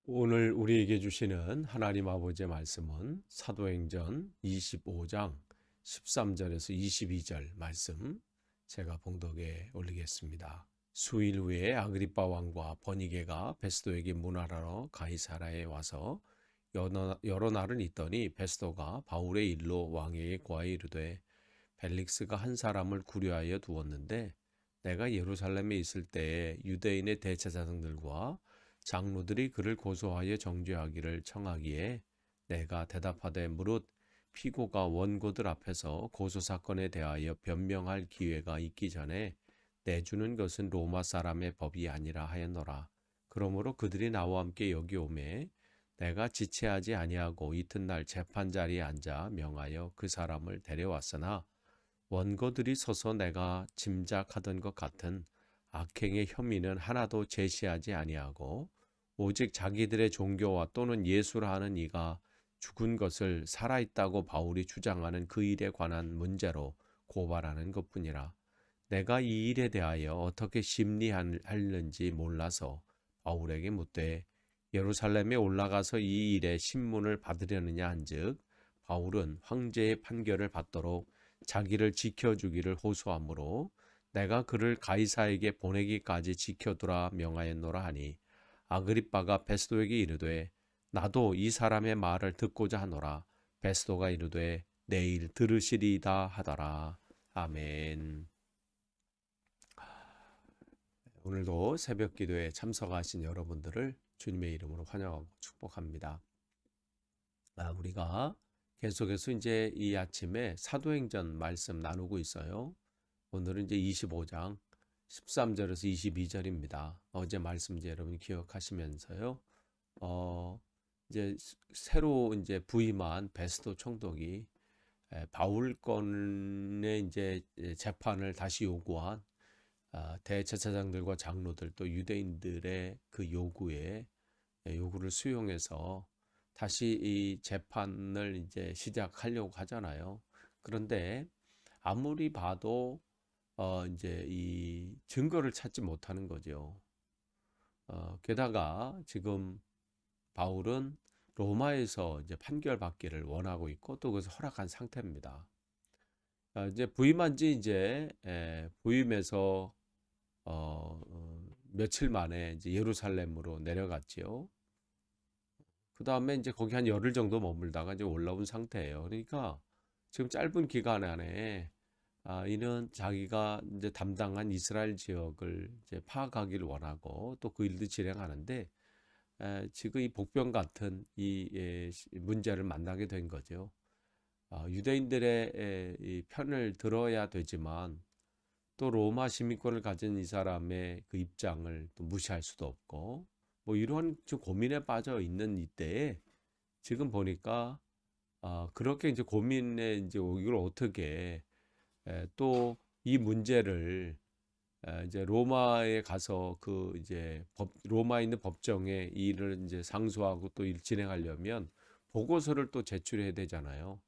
오늘 우리에게 주시는 하나님 아버지의 말씀은 사도행전 25장 13절에서 22절 말씀 제가 봉독에 올리겠습니다. 수일 후에 아그리빠 왕과 버니게가 베스도에게 문하러 가이사라에 와서 여러 날은 있더니 베스도가 바울의 일로 왕에게 고하여 이르되 벨릭스가 한 사람을 구려하여 두었는데 내가 예루살렘에 있을 때에 유대인의 대제사장들과 장로들이 그를 고소하여 정죄하기를 청하기에 내가 대답하되 무릇 피고가 원고들 앞에서 고소 사건에 대하여 변명할 기회가 있기 전에 내주는 것은 로마 사람의 법이 아니라 하였노라. 그러므로 그들이 나와 함께 여기 오매 내가 지체하지 아니하고 이튿날 재판 자리에 앉아 명하여 그 사람을 데려왔으나 원고들이 서서 내가 짐작하던 것 같은 악행의 혐의는 하나도 제시하지 아니하고 오직 자기들의 종교와 또는 예수라 하는 이가 죽은 것을 살아있다고 바울이 주장하는 그 일에 관한 문제로 고발하는 것뿐이라. 내가 이 일에 대하여 어떻게 심리하는지 몰라서 바울에게 묻되 예루살렘에 올라가서 이 일에 신문을 받으려느냐 한즉 바울은 황제의 판결을 받도록 자기를 지켜주기를 호소하므로 내가 그를 가이사에게 보내기까지 지켜두라 명하였노라 하니 아그리빠가 베스도에게 이르되 나도 이 사람의 말을 듣고자 하노라. 베스도가 이르되 내일 들으시리이다 하더라. 아멘. 오늘도 새벽 기도에 참석하신 여러분들을 주님의 이름으로 환영하고 축복합니다. 우리가 계속해서 이제 이 아침에 사도행전 말씀 나누고 있어요. 오늘은 이제 25장 13절에서 22절입니다. 어제 말씀 이제 여러분 기억하시면서요. 이제 새로 이제 부임한 베스도 총독이 바울 건의 이제 재판을 다시 요구한 대제사장들과 장로들 또 유대인들의 그 요구를 수용해서 다시 이 재판을 이제 시작하려고 하잖아요. 그런데 아무리 봐도 이제 이 증거를 찾지 못하는 거죠. 게다가 지금 바울은 로마에서 이제 판결받기를 원하고 있고 또 그것을 허락한 상태입니다. 이제 부임한 지 이제 부임해서 며칠 만에 이제 예루살렘으로 내려갔지요. 그 다음에 이제 거기 한 열흘 정도 머물다가 이제 올라온 상태예요. 그러니까 지금 짧은 기간 안에 이는 자기가 이제 담당한 이스라엘 지역을 이제 파악하기를 원하고 또 그 일도 진행하는데 지금 이 복병 같은 이 문제를 만나게 된 거죠. 유대인들의 이 편을 들어야 되지만 또 로마 시민권을 가진 이 사람의 그 입장을 또 무시할 수도 없고 뭐 이런 좀 고민에 빠져 있는 이때에 지금 보니까 그렇게 이제 고민에 이제 이걸 어떻게 또 이 문제를 이제 로마에 가서 그 이제 로마에 있는 법정에 이 일을 이제 상소하고 또 일 진행하려면 보고서를 또 제출해야 되잖아요.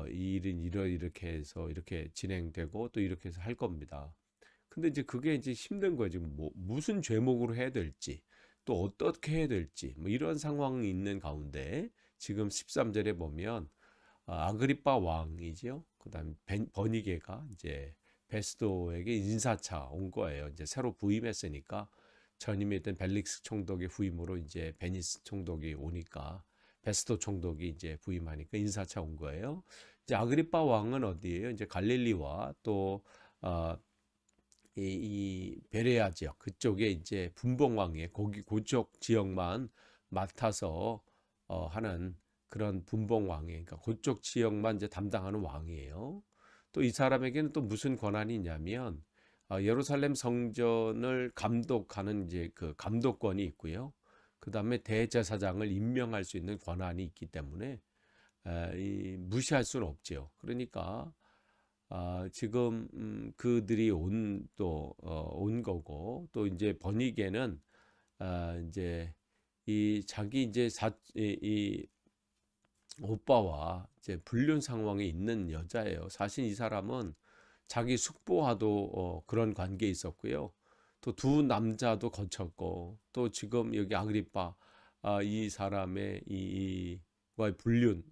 이 일은 이렇게 해서 이렇게 진행되고 또 이렇게 해서 할 겁니다. 근데 이제 그게 이제 힘든 거예요. 지금 뭐 무슨 죄목으로 해야 될지 또 어떻게 해야 될지 뭐 이런 상황이 있는 가운데 지금 13절에 보면 아그리빠 왕이지요. 그다음 버니게가 이제 베스도에게 인사차 온 거예요. 이제 새로 부임했으니까 전임에 있던 벨릭스 총독의 후임으로 이제 베니스 총독이 오니까 베스도 총독이 이제 부임하니까 인사차 온 거예요. 이제 아그리빠 왕은 어디예요? 이제 갈릴리와 또 이 베레아 지역 그쪽에 이제 분봉왕이에요. 거기 그쪽 지역만 맡아서 하는 그런 분봉왕이에요. 그러니까 그쪽 지역만 이제 담당하는 왕이에요. 또 이 사람에게는 또 무슨 권한이 있냐면 예루살렘 성전을 감독하는 이제 그 감독권이 있고요. 그 다음에 대제사장을 임명할 수 있는 권한이 있기 때문에 무시할 수는 없죠. 그러니까 지금 그들이 온 거고 또 이제 버니게는 이제 이 자기 이제 이 오빠와 이제 불륜 상황에 있는 여자예요. 사실 이 사람은 자기 숙부와도 그런 관계에 있었고요. 또 두 남자도 거쳤고 또 지금 여기 아그리빠 이 사람의 이와의 불륜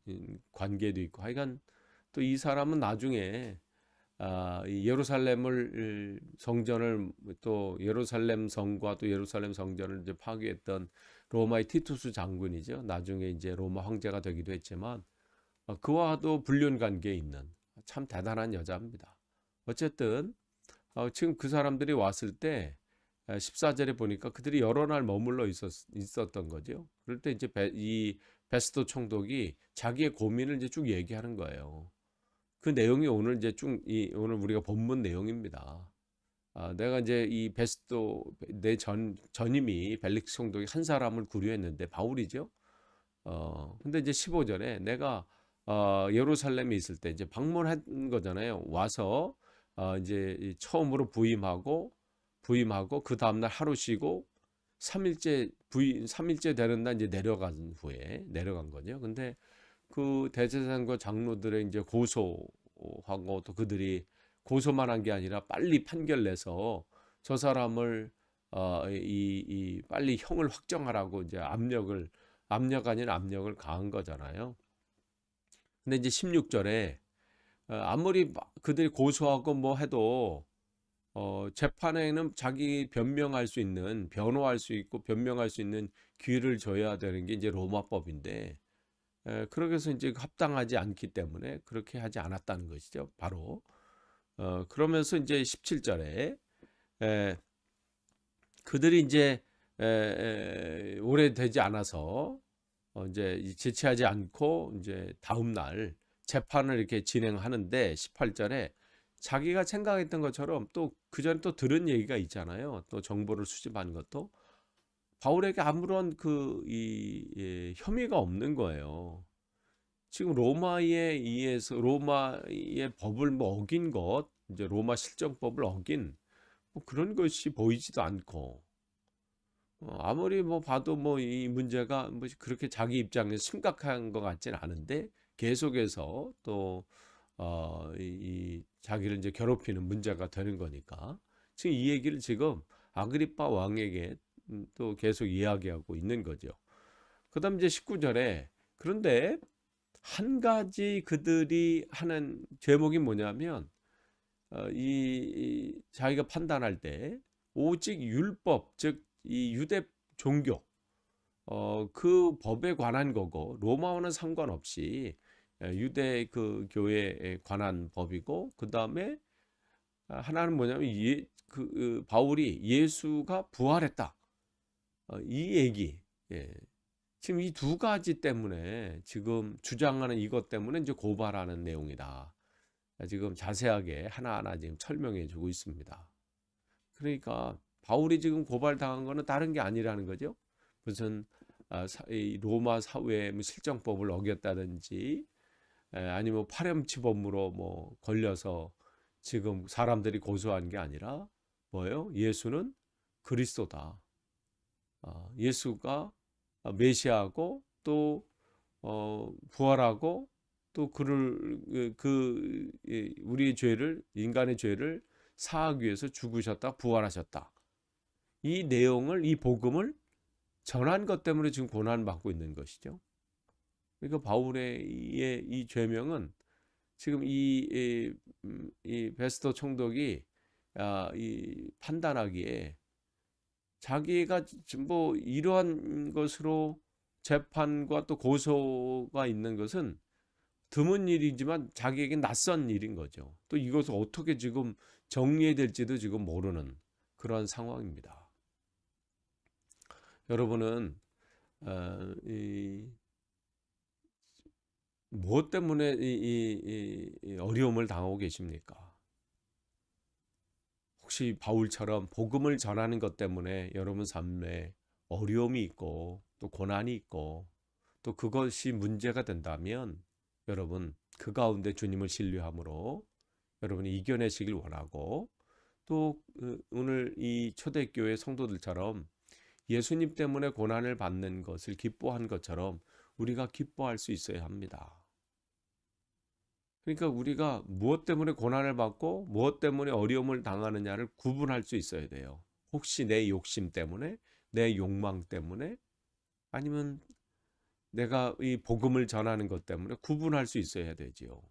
관계도 있고, 하여간 또 이 사람은 나중에 이 예루살렘을 성전을 또 예루살렘 성과 또 예루살렘 성전을 이제 파괴했던 로마의 티투스 장군이죠. 나중에 이제 로마 황제가 되기도 했지만 그와도 불륜 관계에 있는 참 대단한 여자입니다. 어쨌든 지금 그 사람들이 왔을 때 14절에 보니까 그들이 여러 날 머물러 있었던 거죠. 그럴 때 이제 이 베스도 총독이 자기의 고민을 이제 쭉 얘기하는 거예요. 그 내용이 오늘 이제 오늘 우리가 본문 내용입니다. 내가 이제 이 베스도 내 전임이 벨릭스 총독이 한 사람을 구류했는데 바울이죠. 근데 이제 15절에 내가 예루살렘에 있을 때 이제 방문한 거잖아요. 와서 이제 처음으로 부임하고 그 다음날 하루 쉬고 3일째 되는 날 이제 내려간 거죠. 근데 그 대제사장과 장로들의 이제 고소하고 또 그들이 고소만 한 게 아니라 빨리 판결 내서 저 사람을 빨리 형을 확정하라고 이제 압력을 가한 거잖아요. 근데 이제 16절에 아무리 그들이 고소하고 뭐 해도 재판에는 자기 변호할 수 있고 변명할 수 있는 기회를 줘야 되는 게 이제 로마법인데, 그렇게 해서 이제 합당하지 않기 때문에 그렇게 하지 않았다는 것이죠. 바로 그러면서 이제 17절에 그들이 이제 오래되지 않아서 이제 제치하지 않고 이제 다음 날 재판을 이렇게 진행하는데 18절에 자기가 생각했던 것처럼 또 그전에 또 들은 얘기가 있잖아요. 또 정보를 수집한 것도 바울에게 아무런 혐의가 없는 거예요. 지금 로마의 법을 뭐 어긴 것, 이제 로마 실정법을 어긴 뭐 그런 것이 보이지도 않고, 아무리 뭐 봐도 뭐 이 문제가 뭐 그렇게 자기 입장에서 심각한 것 같지는 않은데 계속해서 또 자기를 이제 괴롭히는 문제가 되는 거니까 지금 이 얘기를 지금 아그리파 왕에게 또 계속 이야기하고 있는 거죠. 그다음 이제 19절에 그런데 한 가지 그들이 하는 제목이 뭐냐면 자기가 판단할 때 오직 율법, 즉 이 유대 종교 그 법에 관한 거고 로마와는 상관없이 유대 그 교회에 관한 법이고, 그 다음에 하나는 뭐냐면 바울이 예수가 부활했다. 이 얘기. 예. 지금 이 두 가지 때문에 지금 주장하는 이것 때문에 이제 고발하는 내용이다. 지금 자세하게 하나하나 지금 설명해 주고 있습니다. 그러니까 바울이 지금 고발당한 거는 다른 게 아니라는 거죠. 무슨 로마 사회 실정법을 어겼다든지 아니면 파렴치범으로 뭐 걸려서 지금 사람들이 고소한 게 아니라 뭐예요? 예수는 그리스도다. 예수가 메시아고 또 부활하고 또 우리의 인간의 죄를 사하기 위해서 죽으셨다, 부활하셨다. 이 내용을, 이 복음을 전한 것 때문에 지금 고난받고 있는 것이죠. 그러니까 바울의 이 죄명은 지금 이 베스도 총독이 판단하기에 자기가 뭐 이러한 것으로 재판과 또 고소가 있는 것은 드문 일이지만 자기에게 낯선 일인 거죠. 또 이것을 어떻게 지금 정리해야 될지도 지금 모르는 그런 상황입니다. 여러분은 무엇 때문에 이 어려움을 당하고 계십니까? 혹시 바울처럼 복음을 전하는 것 때문에 여러분 삶에 어려움이 있고 또 고난이 있고 또 그것이 문제가 된다면 여러분 그 가운데 주님을 신뢰함으로 여러분이 이겨내시길 원하고, 또 오늘 이 초대교회 성도들처럼 예수님 때문에 고난을 받는 것을 기뻐한 것처럼 우리가 기뻐할 수 있어야 합니다. 그러니까 우리가 무엇 때문에 고난을 받고 무엇 때문에 어려움을 당하느냐를 구분할 수 있어야 돼요. 혹시 내 욕심 때문에, 내 욕망 때문에 아니면 내가 이 복음을 전하는 것 때문에 구분할 수 있어야 되지요.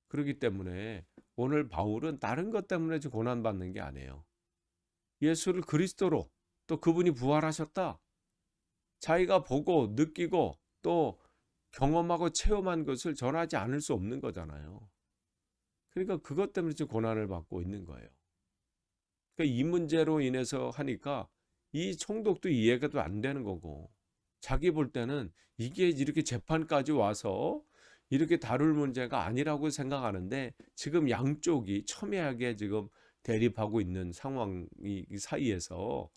그렇기 때문에 오늘 바울은 다른 것 때문에 지금 고난받는 게 아니에요. 예수를 그리스도로, 또 그분이 부활하셨다, 자기가 보고 느끼고 또 경험하고 체험한 것을 전하지 않을 수 없는 거잖아요. 그러니까 그것 때문에 지금 고난을 받고 있는 거예요. 그러니까 이 문제로 인해서 하니까 이 총독도 이해가 안 되는 거고, 자기 볼 때는 이게 이렇게 재판까지 와서 이렇게 다룰 문제가 아니라고 생각하는데, 지금 양쪽이 첨예하게 지금 대립하고 있는 상황 사이에서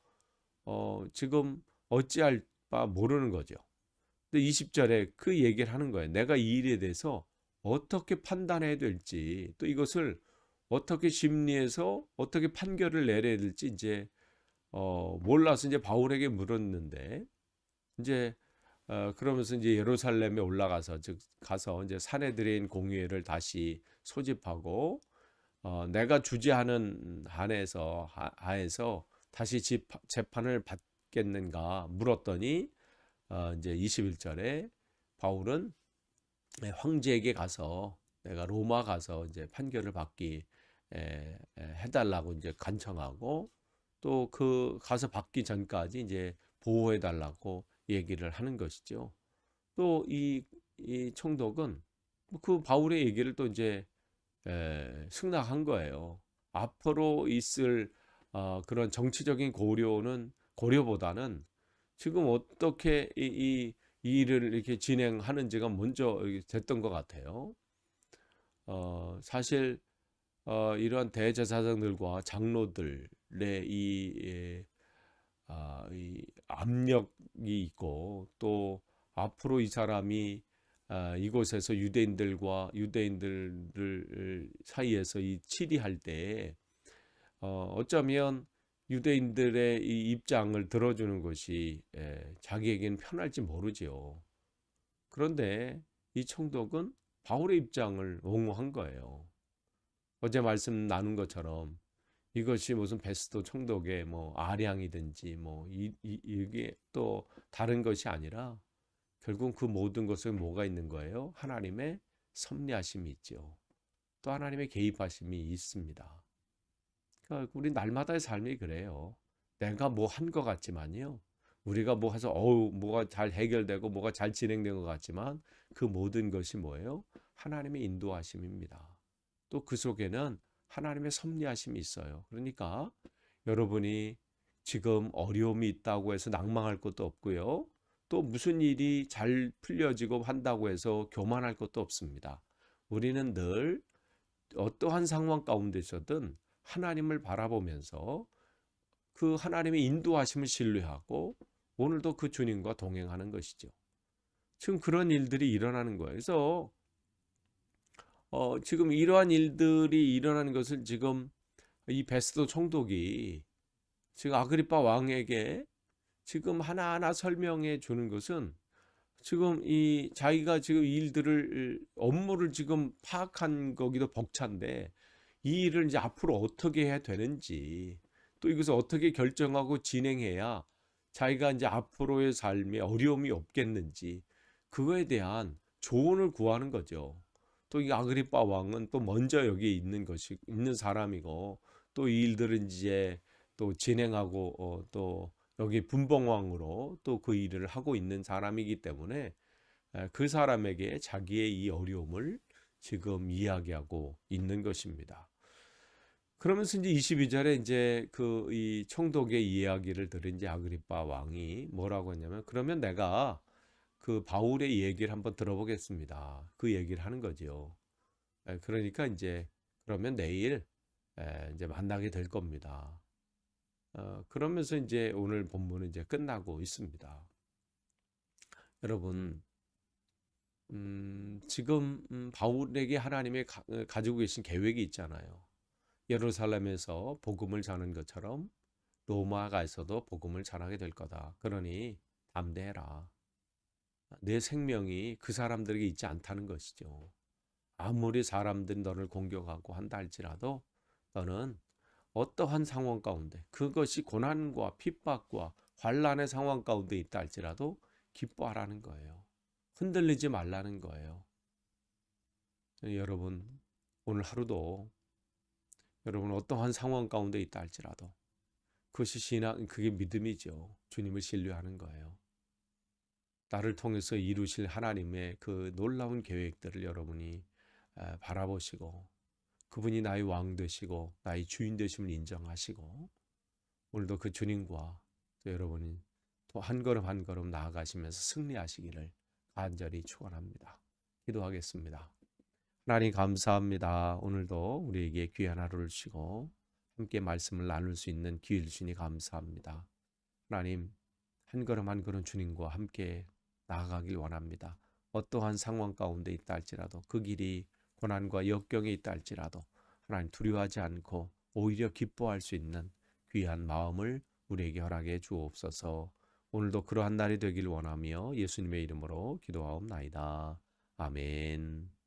지금 어찌할 바 모르는 거죠. 근데 20절에 그 얘기를 하는 거예요. 내가 이 일에 대해서 어떻게 판단해야 될지, 또 이것을 어떻게 심리해서 어떻게 판결을 내려야 될지 이제 몰라서 이제 바울에게 물었는데, 이제 그러면서 이제 예루살렘에 올라가서, 즉 가서 이제 사내들인 공회를 다시 소집하고 내가 주재하는 하에서 다시 재판을 받겠는가 물었더니, 이제 21절에 바울은 황제에게 가서 내가 로마 가서 이제 판결을 받기 해달라고 이제 간청하고, 또 그 가서 받기 전까지 이제 보호해 달라고 얘기를 하는 것이죠. 또 이 총독은 그 바울의 얘기를 또 이제 승낙한 거예요. 앞으로 있을 그런 정치적인 고려보다는 지금 어떻게 이 일을 이렇게 진행하는지가 먼저 됐던 것 같아요. 사실 이러한 대제사장들과 장로들의 이 압력이 있고, 또 앞으로 이 사람이 이곳에서 유대인들 사이에서 이 치리할 때 어쩌면 유대인들의 이 입장을 들어주는 것이 자기에게는 편할지 모르지요. 그런데 이 총독은 바울의 입장을 옹호한 거예요. 어제 말씀 나눈 것처럼 이것이 무슨 베스도 총독의 뭐 아량이든지 뭐 이게 또 다른 것이 아니라, 결국 그 모든 것에 뭐가 있는 거예요? 하나님의 섭리하심이 있죠. 또 하나님의 개입하심이 있습니다. 그러니까 우리 날마다의 삶이 그래요. 내가 뭐 한 것 같지만요, 우리가 뭐 해서 뭐가 잘 해결되고 뭐가 잘 진행된 것 같지만, 그 모든 것이 뭐예요? 하나님의 인도하심입니다. 또 그 속에는 하나님의 섭리하심이 있어요. 그러니까 여러분이 지금 어려움이 있다고 해서 낭망할 것도 없고요, 또 무슨 일이 잘 풀려지고 한다고 해서 교만할 것도 없습니다. 우리는 늘 어떠한 상황 가운데 있어든 하나님을 바라보면서 그 하나님의 인도하심을 신뢰하고 오늘도 그 주님과 동행하는 것이죠. 지금 그런 일들이 일어나는 거예요. 그래서 지금 이러한 일들이 일어나는 것을 지금 이 베스도 총독이 지금 아그리파 왕에게 지금 하나하나 설명해 주는 것은, 지금 이 자기가 지금 업무를 지금 파악한 거기도 벅찬데, 이 일을 이제 앞으로 어떻게 해야 되는지, 또 이것을 어떻게 결정하고 진행해야 자기가 이제 앞으로의 삶에 어려움이 없겠는지, 그거에 대한 조언을 구하는 거죠. 또 이 아그리파 왕은 또 먼저 여기 있는 사람이고, 또 이 일들은 이제 또 진행하고 또 여기 분봉왕으로 또 그 일을 하고 있는 사람이기 때문에 그 사람에게 자기의 이 어려움을 지금 이야기하고 있는 것입니다. 그러면서 이제 22절에 이제 그 이 총독의 이야기를 들은 이제 아그리파 왕이 뭐라고 했냐면, 그러면 내가 그 바울의 얘기를 한번 들어보겠습니다. 그 얘기를 하는 거죠. 그러니까 이제 그러면 내일 이제 만나게 될 겁니다. 그러면서 이제 오늘 본문은 이제 끝나고 있습니다. 여러분, 지금 바울에게 하나님이 가지고 계신 계획이 있잖아요. 예루살렘에서 복음을 전하는 것처럼 로마가에서도 복음을 전하게 될 거다. 그러니 담대해라. 내 생명이 그 사람들에게 있지 않다는 것이죠. 아무리 사람들이 너를 공격하고 한다 할지라도 너는 어떠한 상황 가운데, 그것이 고난과 핍박과 환난의 상황 가운데 있다 할지라도 기뻐하라는 거예요. 흔들리지 말라는 거예요. 여러분, 오늘 하루도 여러분 어떠한 상황 가운데 있다 할지라도 그것이 신앙, 그게 믿음이죠. 주님을 신뢰하는 거예요. 나를 통해서 이루실 하나님의 그 놀라운 계획들을 여러분이 바라보시고 그분이 나의 왕 되시고 나의 주인 되심을 인정하시고 오늘도 그 주님과 또 여러분이 또 한 걸음 한 걸음 나아가시면서 승리하시기를 간절히 축원합니다. 기도하겠습니다. 하나님 감사합니다. 오늘도 우리에게 귀한 하루를 주시고 함께 말씀을 나눌 수 있는 기회를 주니 감사합니다. 하나님 한 걸음 한 걸음 주님과 함께 나아가길 원합니다. 어떠한 상황 가운데 있다 할지라도 그 길이 고난과 역경에 있다 할지라도 하나님 두려워하지 않고 오히려 기뻐할 수 있는 귀한 마음을 우리에게 허락해 주옵소서. 오늘도 그러한 날이 되길 원하며 예수님의 이름으로 기도하옵나이다. 아멘.